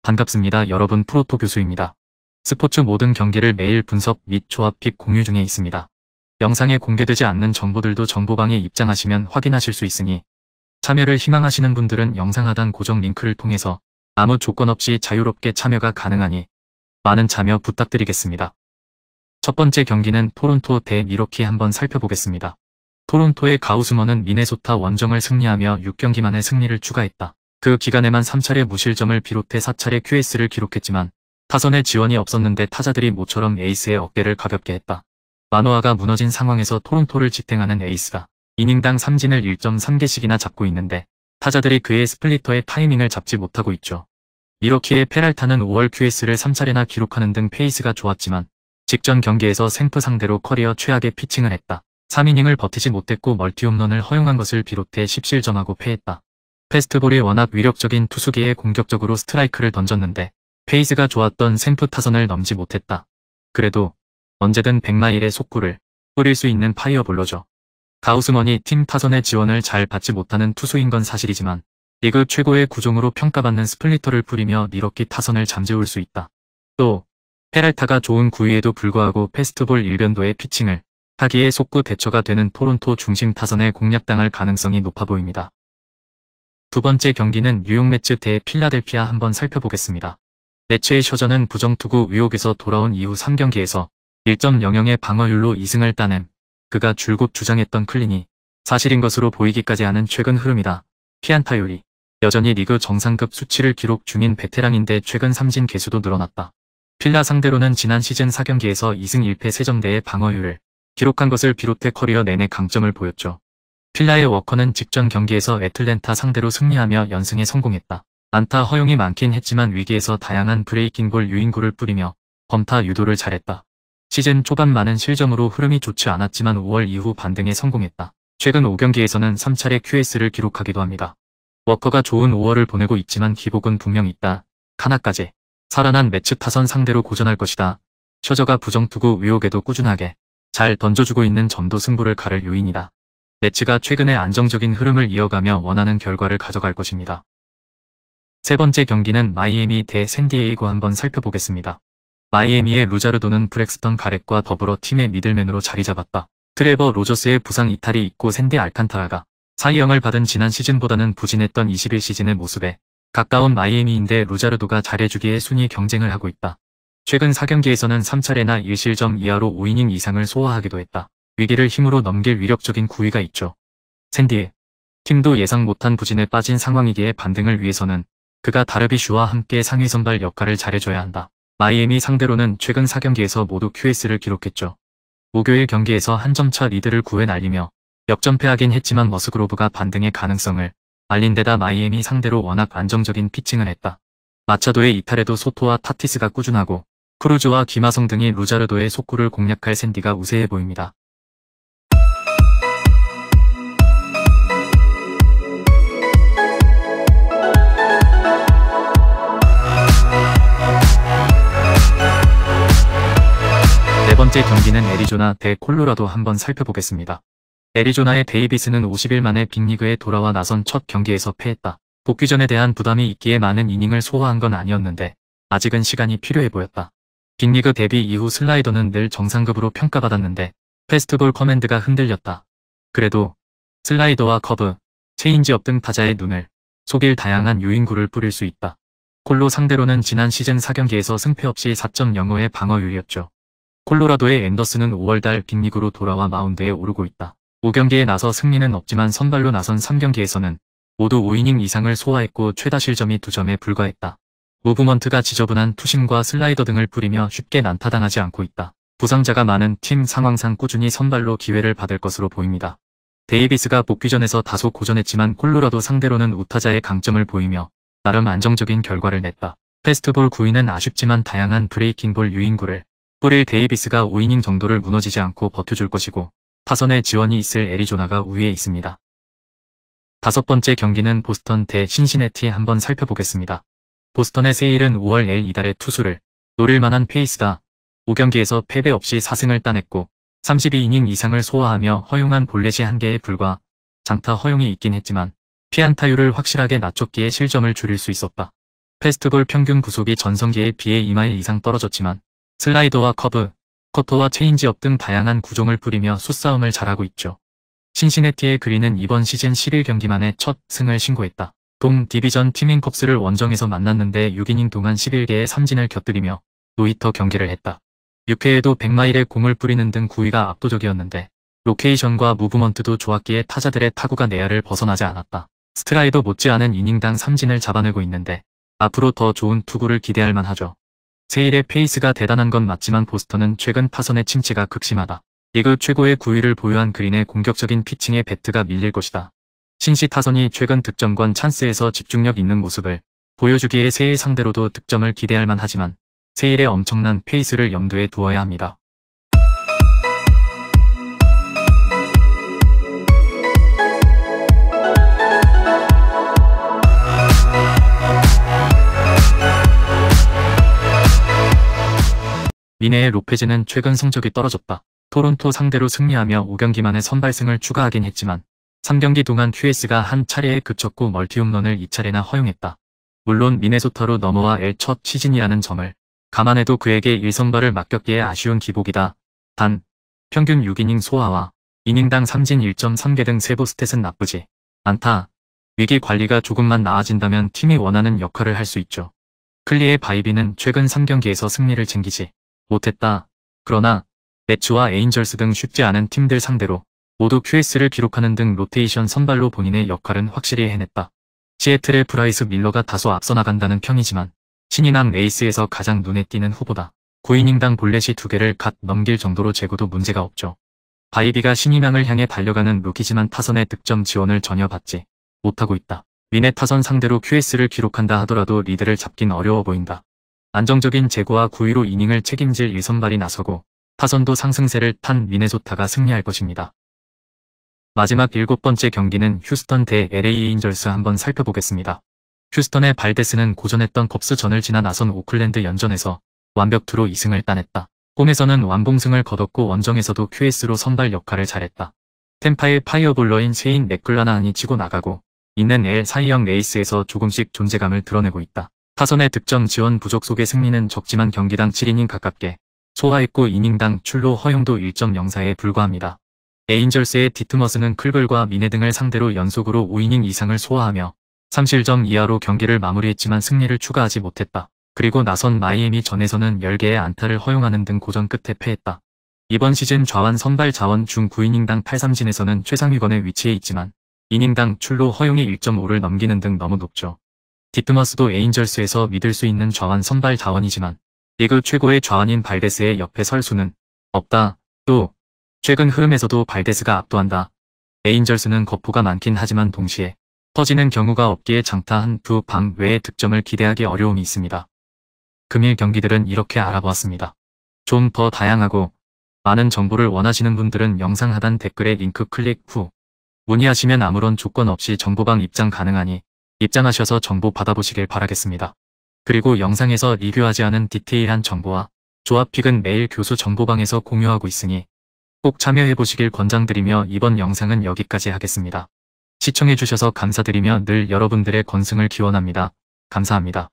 반갑습니다. 여러분, 프로토 교수입니다. 스포츠 모든 경기를 매일 분석 및 조합 픽 공유 중에 있습니다. 영상에 공개되지 않는 정보들도 정보방에 입장하시면 확인하실 수 있으니 참여를 희망하시는 분들은 영상 하단 고정 링크를 통해서 아무 조건 없이 자유롭게 참여가 가능하니 많은 참여 부탁드리겠습니다. 첫 번째 경기는 토론토 대 미러키 한번 살펴보겠습니다. 토론토의 가우스먼은 미네소타 원정을 승리하며 6경기 만에 승리를 추가했다. 그 기간에만 3차례 무실점을 비롯해 4차례 QS를 기록했지만 타선의 지원이 없었는데 타자들이 모처럼 에이스의 어깨를 가볍게 했다. 마노아가 무너진 상황에서 토론토를 지탱하는 에이스가 이닝당 삼진을 1.3개씩이나 잡고 있는데 타자들이 그의 스플리터의 타이밍을 잡지 못하고 있죠. 미러키의 페랄타는 5월 QS를 3차례나 기록하는 등 페이스가 좋았지만 직전 경기에서 생프 상대로 커리어 최악의 피칭을 했다. 3이닝을 버티지 못했고 멀티홈런을 허용한 것을 비롯해 10실점하고 패했다. 페스트볼이 워낙 위력적인 투수기에 공격적으로 스트라이크를 던졌는데 페이스가 좋았던 생프 타선을 넘지 못했다. 그래도 언제든 100마일의 속구를 뿌릴 수 있는 파이어볼러죠. 가우스먼이 팀 타선의 지원을 잘 받지 못하는 투수인 건 사실이지만 리그 최고의 구종으로 평가받는 스플리터를 뿌리며 미러키 타선을 잠재울 수 있다. 또 페랄타가 좋은 구위에도 불구하고 페스트볼 일변도의 피칭을 하기에 속구 대처가 되는 토론토 중심 타선에 공략당할 가능성이 높아 보입니다. 두 번째 경기는 뉴욕 매츠 대 필라델피아 한번 살펴보겠습니다. 매츠의 셔저는 부정투구 의혹에서 돌아온 이후 3경기에서 1.00의 방어율로 2승을 따냄 그가 줄곧 주장했던 클린이 사실인 것으로 보이기까지 하는 최근 흐름이다. 피안타율이 여전히 리그 정상급 수치를 기록 중인 베테랑인데 최근 삼진 개수도 늘어났다. 필라 상대로는 지난 시즌 4경기에서 2승 1패 3점대의 방어율을 기록한 것을 비롯해 커리어 내내 강점을 보였죠. 필라의 워커는 직전 경기에서 애틀랜타 상대로 승리하며 연승에 성공했다. 안타 허용이 많긴 했지만 위기에서 다양한 브레이킹볼 유인구를 뿌리며 범타 유도를 잘했다. 시즌 초반 많은 실점으로 흐름이 좋지 않았지만 5월 이후 반등에 성공했다. 최근 5경기에서는 3차례 QS를 기록하기도 합니다. 워커가 좋은 5월을 보내고 있지만 기복은 분명 있다. 하나까지 살아난 매츠 타선 상대로 고전할 것이다. 셔저가 부정투구 의혹에도 꾸준하게 잘 던져주고 있는 점도 승부를 가를 요인이다. 매츠가 최근에 안정적인 흐름을 이어가며 원하는 결과를 가져갈 것입니다. 세 번째 경기는 마이애미 대 샌디에이고 한번 살펴보겠습니다. 마이애미의 루자르도는 브렉스턴 가렛과 더불어 팀의 미들맨으로 자리 잡았다. 트레버 로저스의 부상 이탈이 있고 샌디 알칸타라가 사이영을 받은 지난 시즌보다는 부진했던 21시즌의 모습에 가까운 마이애미인데 루자르도가 잘해주기에 순위 경쟁을 하고 있다. 최근 4경기에서는 3차례나 1실점 이하로 5이닝 이상을 소화하기도 했다. 위기를 힘으로 넘길 위력적인 구위가 있죠. 샌디의 팀도 예상 못한 부진에 빠진 상황이기에 반등을 위해서는 그가 다르비슈와 함께 상위 선발 역할을 잘해줘야 한다. 마이애미 상대로는 최근 4경기에서 모두 QS를 기록했죠. 목요일 경기에서 한 점차 리드를 구해 날리며 역전패하긴 했지만 머스그로브가 반등의 가능성을 알린 데다 마이애미 상대로 워낙 안정적인 피칭을 했다. 마차도의 이탈에도 소토와 타티스가 꾸준하고 크루즈와 김하성 등이 루자르도의 속구를 공략할 샌디가 우세해 보입니다. 네 번째 경기는 애리조나 대 콜로라도 한번 살펴보겠습니다. 애리조나의 데이비스는 50일 만에 빅리그에 돌아와 나선 첫 경기에서 패했다. 복귀전에 대한 부담이 있기에 많은 이닝을 소화한 건 아니었는데 아직은 시간이 필요해 보였다. 빅리그 데뷔 이후 슬라이더는 늘 정상급으로 평가받았는데 페스트볼 커맨드가 흔들렸다. 그래도 슬라이더와 커브, 체인지업 등 타자의 눈을 속일 다양한 유인구를 뿌릴 수 있다. 콜로 상대로는 지난 시즌 4경기에서 승패 없이 4.05의 방어율이었죠. 콜로라도의 앤더슨은 5월달 빅리그로 돌아와 마운드에 오르고 있다. 5경기에 나서 승리는 없지만 선발로 나선 3경기에서는 모두 5이닝 이상을 소화했고 최다 실점이 2점에 불과했다. 무브먼트가 지저분한 투심과 슬라이더 등을 뿌리며 쉽게 난타당하지 않고 있다. 부상자가 많은 팀 상황상 꾸준히 선발로 기회를 받을 것으로 보입니다. 데이비스가 복귀전에서 다소 고전했지만 콜로라도 상대로는 우타자의 강점을 보이며 나름 안정적인 결과를 냈다. 페스트볼 구위는 아쉽지만 다양한 브레이킹볼 유인구를 뿌릴 데이비스가 5이닝 정도를 무너지지 않고 버텨줄 것이고 타선의 지원이 있을 애리조나가 우위에 있습니다. 다섯 번째 경기는 보스턴 대 신시내티 한번 살펴보겠습니다. 보스턴의 세일은 5월 L 이달의 투수를 노릴 만한 페이스다. 5경기에서 패배 없이 4승을 따냈고 32이닝 이상을 소화하며 허용한 볼넷이 1개에 불과 장타 허용이 있긴 했지만 피안타율을 확실하게 낮췄기에 실점을 줄일 수 있었다. 패스트볼 평균 구속이 전성기에 비해 2마일 이상 떨어졌지만 슬라이더와 커브, 커터와 체인지업 등 다양한 구종을 뿌리며 숫싸움을 잘하고 있죠. 신시내티의 그린은 이번 시즌 11경기 만에 첫 승을 신고했다. 동 디비전 팀인 컵스를 원정에서 만났는데 6이닝 동안 11개의 삼진을 곁들이며 노히터 경기를 했다. 6회에도 100마일의 공을 뿌리는 등 구위가 압도적이었는데 로케이션과 무브먼트도 좋았기에 타자들의 타구가 내야를 벗어나지 않았다. 스트라이더 못지않은 이닝당 삼진을 잡아내고 있는데 앞으로 더 좋은 투구를 기대할 만하죠. 세일의 페이스가 대단한 건 맞지만 보스턴은 최근 타선의 침체가 극심하다. 리그 최고의 구위를 보유한 그린의 공격적인 피칭에 배트가 밀릴 것이다. 신시 타선이 최근 득점권 찬스에서 집중력 있는 모습을 보여주기에 세일 상대로도 득점을 기대할 만하지만 세일의 엄청난 페이스를 염두에 두어야 합니다. 미네의 로페즈는 최근 성적이 떨어졌다. 토론토 상대로 승리하며 5경기 만에 선발승을 추가하긴 했지만 3경기 동안 QS가 한 차례에 그쳤고 멀티홈런을 2차례나 허용했다. 물론 미네소타로 넘어와 L 첫 시즌이라는 점을 감안해도 그에게 1선발을 맡겼기에 아쉬운 기복이다. 단, 평균 6이닝 소화와 이닝당 삼진 1.3개 등 세부 스탯은 나쁘지 않다. 위기 관리가 조금만 나아진다면 팀이 원하는 역할을 할 수 있죠. 클리의 바이비는 최근 3경기에서 승리를 챙기지 못했다. 그러나 매츠와 에인절스 등 쉽지 않은 팀들 상대로 모두 QS를 기록하는 등 로테이션 선발로 본인의 역할은 확실히 해냈다. 시애틀의 브라이스 밀러가 다소 앞서 나간다는 평이지만 신인왕 레이스에서 가장 눈에 띄는 후보다. 9이닝당 볼넷이 2개를 갓 넘길 정도로 제구도 문제가 없죠. 바이비가 신인왕을 향해 달려가는 루키지만 타선의 득점 지원을 전혀 받지 못하고 있다. 미네 타선 상대로 QS를 기록한다 하더라도 리드를 잡긴 어려워 보인다. 안정적인 제구와 구위로 이닝을 책임질 1선발이 나서고 타선도 상승세를 탄 미네소타가 승리할 것입니다. 마지막 7번째 경기는 휴스턴 대 LA 에인절스 한번 살펴보겠습니다. 휴스턴의 발데스는 고전했던 컵스전을 지나 나선 오클랜드 연전에서 완벽투로 2승을 따냈다. 홈에서는 완봉승을 거뒀고 원정에서도 QS로 선발 역할을 잘했다. 템파의 파이어볼러인 셰인 맥클라나한이 치고 나가고 있는 L 사이영 레이스에서 조금씩 존재감을 드러내고 있다. 타선의 득점 지원 부족 속의 승리는 적지만 경기당 7이닝 가깝게 소화했고 이닝당 출루 허용도 1.04에 불과합니다. 에인절스의 디트머스는 클벌과 미네 등을 상대로 연속으로 5이닝 이상을 소화하며 3실점 이하로 경기를 마무리했지만 승리를 추가하지 못했다. 그리고 나선 마이애미 전에서는 10개의 안타를 허용하는 등 고전 끝에 패했다. 이번 시즌 좌완 선발 자원 중 9이닝당 8삼진에서는 최상위권에 위치해 있지만 이닝당 출루 허용이 1.5를 넘기는 등 너무 높죠. 디트머스도 에인절스에서 믿을 수 있는 좌완 선발 자원이지만 리그 최고의 좌완인 발데스의 옆에 설 수는 없다. 또 최근 흐름에서도 발데스가 압도한다. 에인절스는 거푸가 많긴 하지만 동시에 터지는 경우가 없기에 장타 한두 방 외에 득점을 기대하기 어려움이 있습니다. 금일 경기들은 이렇게 알아보았습니다. 좀 더 다양하고 많은 정보를 원하시는 분들은 영상 하단 댓글에 링크 클릭 후 문의하시면 아무런 조건 없이 정보방 입장 가능하니 입장하셔서 정보 받아보시길 바라겠습니다. 그리고 영상에서 리뷰하지 않은 디테일한 정보와 조합픽은 매일 교수 정보방에서 공유하고 있으니 꼭 참여해보시길 권장드리며 이번 영상은 여기까지 하겠습니다. 시청해주셔서 감사드리며 늘 여러분들의 건승을 기원합니다. 감사합니다.